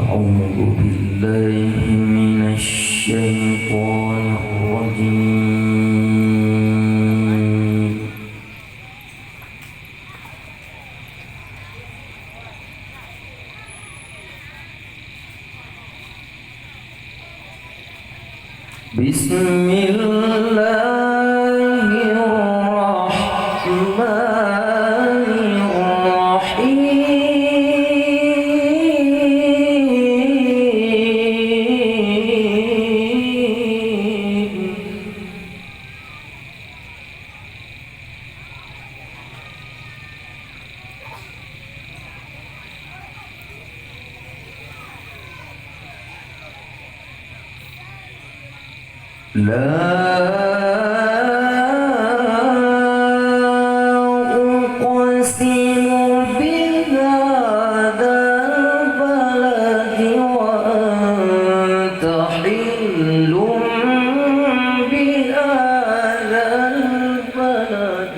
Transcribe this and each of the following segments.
أعوذ بالله من الشيطان الرجيم. بسم الله الرحمن الرحيم. لا أقسم بهذا البلد وأنت حل بهذا البلد.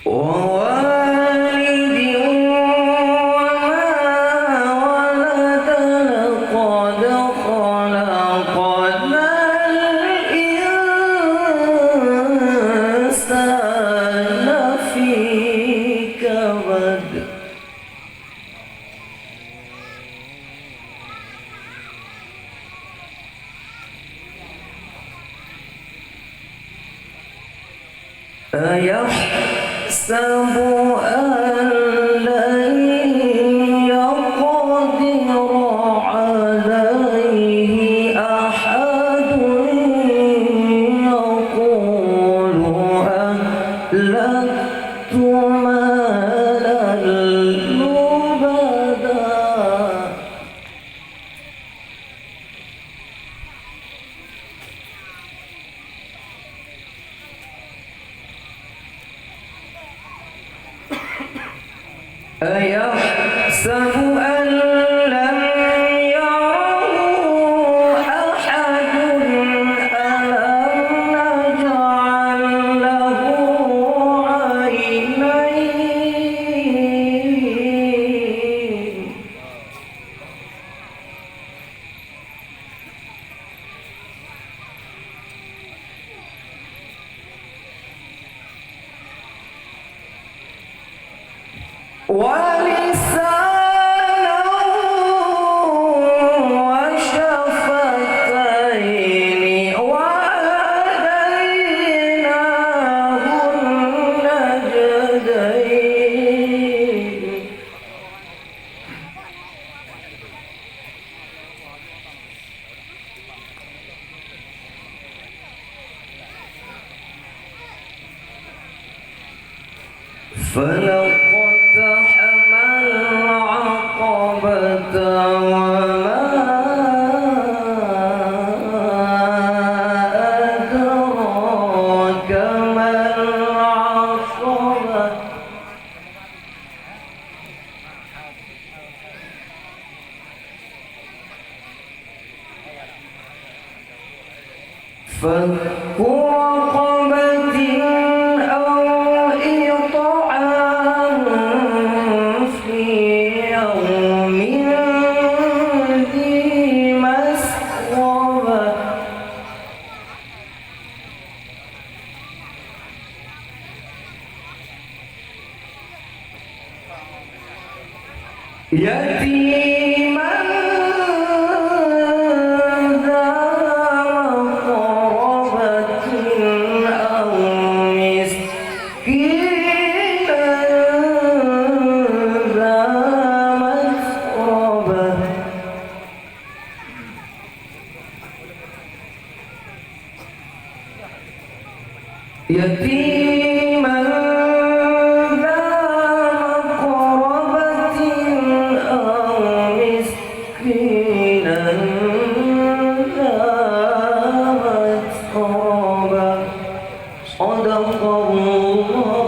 ووالد وما ولد لقد خلقنا الإنسان في كبد. أيحسب أن لن يقدر عليه أحد يقول أهلكت مالا لبدا. أيحسب أن لم يره أحد ألم نجعل له عينين. ولسانا وشفتين وهديناه النجدين. فلقتحم العقبة وما أدراك ما العقبة. فك رقبة أو إطعام في يوم ذي مسغبة. يتيما ذا مقربة أو مسكينا ذا مسغبة. يتيما ذا مقربة صدق الله